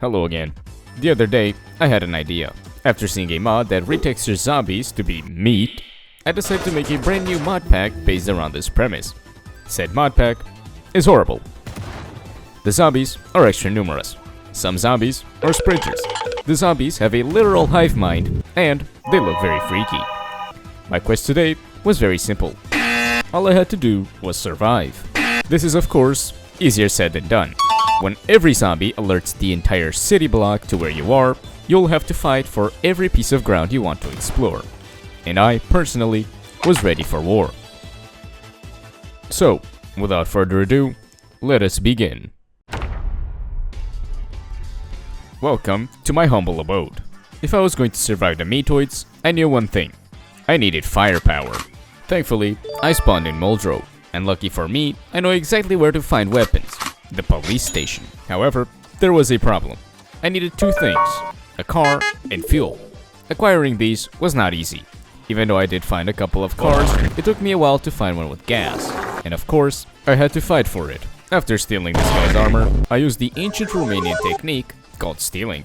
Hello again. The other day, I had an idea. After seeing a mod that retextures zombies to be meat, I decided to make a brand new mod pack based around this premise. Said mod pack is horrible. The zombies are extra numerous. Some zombies are sprinters. The zombies have a literal hive mind, and they look very freaky. My quest today was very simple. All I had to do was survive. This is, of course, easier said than done. When every zombie alerts the entire city block to where you are, you'll have to fight for every piece of ground you want to explore. And I, personally, was ready for war. So, without further ado, let us begin. Welcome to my humble abode. If I was going to survive the MEATOIDS, I knew one thing. I needed firepower. Thankfully, I spawned in Muldrow, and lucky for me, I know exactly where to find weapons. The police station. However, there was a problem. I needed two things, a car and fuel. Acquiring these was not easy. Even though I did find a couple of cars, it took me a while to find one with gas. And of course, I had to fight for it. After stealing this guy's armor, I used the ancient Romanian technique called stealing.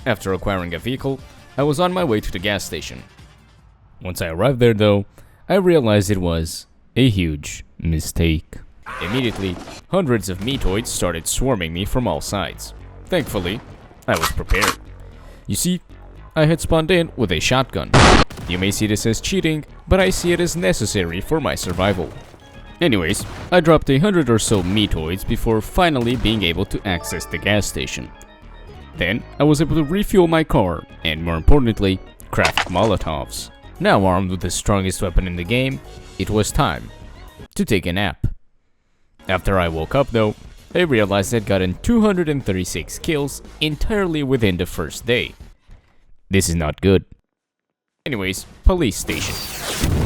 After acquiring a vehicle, I was on my way to the gas station. Once I arrived there though, I realized it was a huge mistake. Immediately, hundreds of MEATOIDs started swarming me from all sides. Thankfully, I was prepared. You see, I had spawned in with a shotgun. You may see this as cheating, but I see it as necessary for my survival. Anyways, I dropped 100 or so MEATOIDs before finally being able to access the gas station. Then, I was able to refuel my car, and more importantly, craft Molotovs. Now armed with the strongest weapon in the game, it was time to take a nap. After I woke up though, I realized I'd gotten 236 kills entirely within the first day. This is not good. Anyways, police station.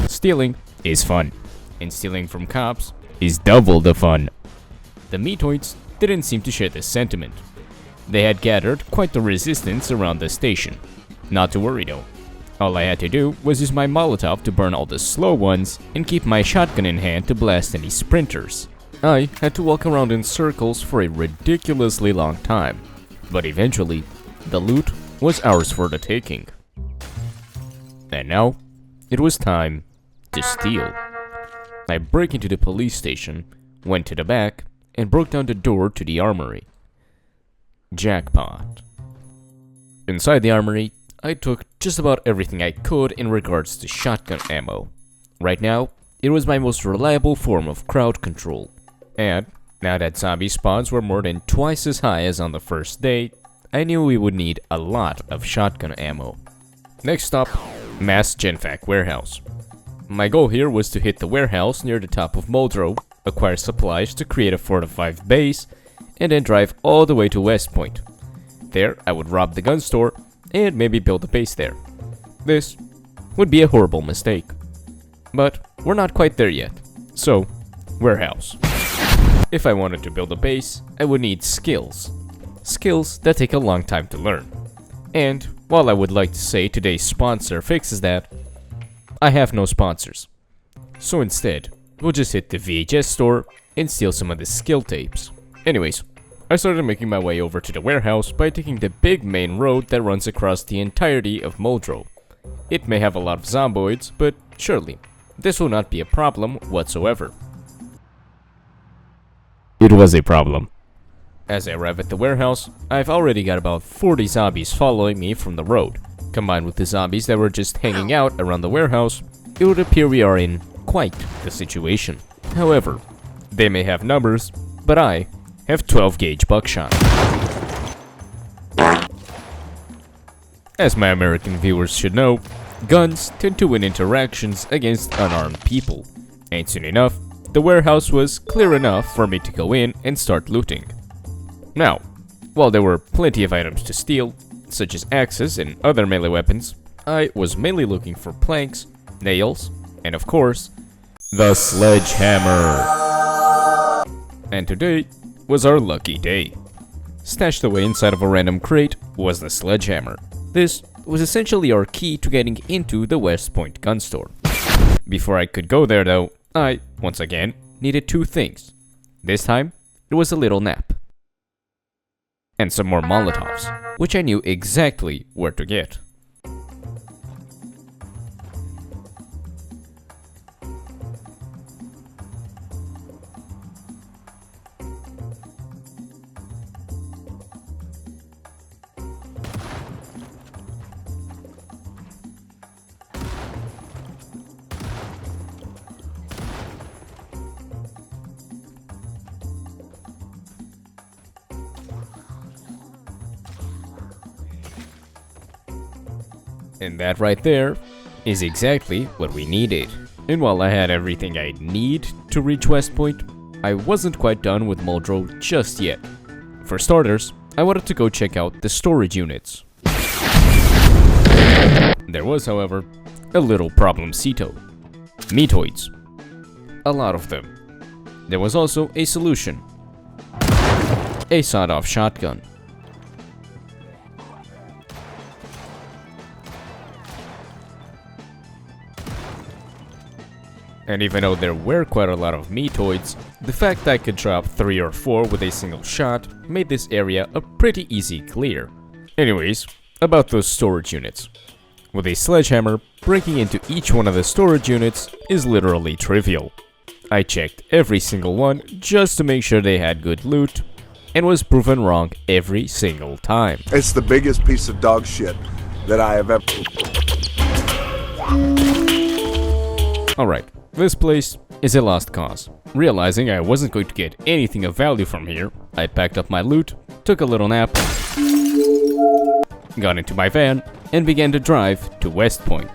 Stealing is fun, and stealing from cops is double the fun. The MEATOIDs didn't seem to share this sentiment. They had gathered quite the resistance around the station. Not to worry though. All I had to do was use my Molotov to burn all the slow ones and keep my shotgun in hand to blast any sprinters. I had to walk around in circles for a ridiculously long time, but eventually, the loot was ours for the taking. And now, it was time to steal. I break into the police station, went to the back, and broke down the door to the armory. Jackpot. Inside the armory, I took just about everything I could in regards to shotgun ammo. Right now, it was my most reliable form of crowd control. And, now that zombie spawns were more than twice as high as on the first day, I knew we would need a lot of shotgun ammo. Next stop, Mass-Genfac warehouse. My goal here was to hit the warehouse near the top of Muldrow, acquire supplies to create a fortified base, and then drive all the way to West Point. There, I would rob the gun store, and maybe build a base there. This would be a horrible mistake. But we're not quite there yet. So, warehouse. If I wanted to build a base, I would need skills. Skills that take a long time to learn. And, while I would like to say today's sponsor fixes that, I have no sponsors. So instead, we'll just hit the VHS store and steal some of the skill tapes. Anyways, I started making my way over to the warehouse by taking the big main road that runs across the entirety of Muldrow. It may have a lot of zomboids, but surely, this will not be a problem whatsoever. It was a problem. As I arrive at the warehouse, I've already got about 40 zombies following me from the road. Combined with the zombies that were just hanging out around the warehouse, it would appear we are in quite the situation. However, they may have numbers, but I have 12 gauge buckshot. As my American viewers should know, guns tend to win interactions against unarmed people, and soon enough, the warehouse was clear enough for me to go in and start looting. Now, while there were plenty of items to steal, such as axes and other melee weapons, I was mainly looking for planks, nails, and of course, the sledgehammer. And today was our lucky day. Stashed away inside of a random crate was the sledgehammer. This was essentially our key to getting into the West Point gun store. Before I could go there though, I, once again, needed two things. This time, it was a little nap. and some more Molotovs, which I knew exactly where to get. And that right there is exactly what we needed. And while I had everything I need to reach West Point, I wasn't quite done with Muldrow just yet. For starters, I wanted to go check out the storage units. There was, however, a little problem-cito. MEATOIDs. A lot of them. There was also a solution. A sawed-off shotgun. And even though there were quite a lot of MEATOIDs, the fact that I could drop 3 or 4 with a single shot made this area a pretty easy clear. Anyways, about those storage units. With a sledgehammer, breaking into each one of the storage units is literally trivial. I checked every single one just to make sure they had good loot, and was proven wrong every single time. It's the biggest piece of dog shit that I have ever... Alright. This place is a lost cause. Realizing I wasn't going to get anything of value from here, I packed up my loot, took a little nap, got into my van, and began to drive to West Point.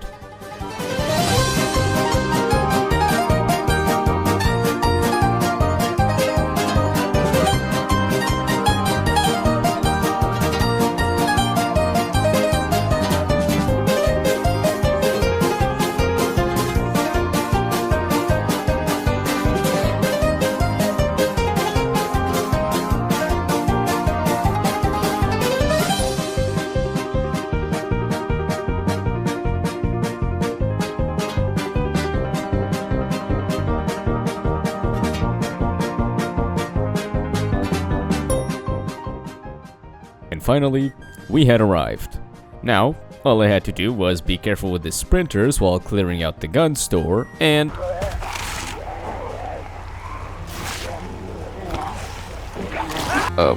And finally, we had arrived. Now, all I had to do was be careful with the sprinters while clearing out the gun store, and...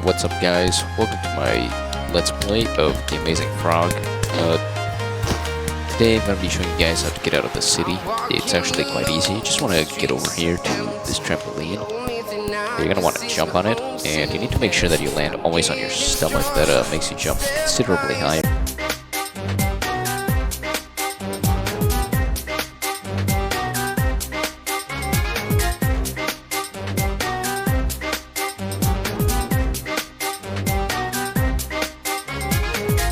What's up guys, welcome to my Let's Play of The Amazing Frog. Today I'm going to be showing you guys how to get out of the city. It's actually quite easy. You just want to get over here to this trampoline. You're going to want to jump on it, and you need to make sure that you land always on your stomach. That makes you jump considerably higher.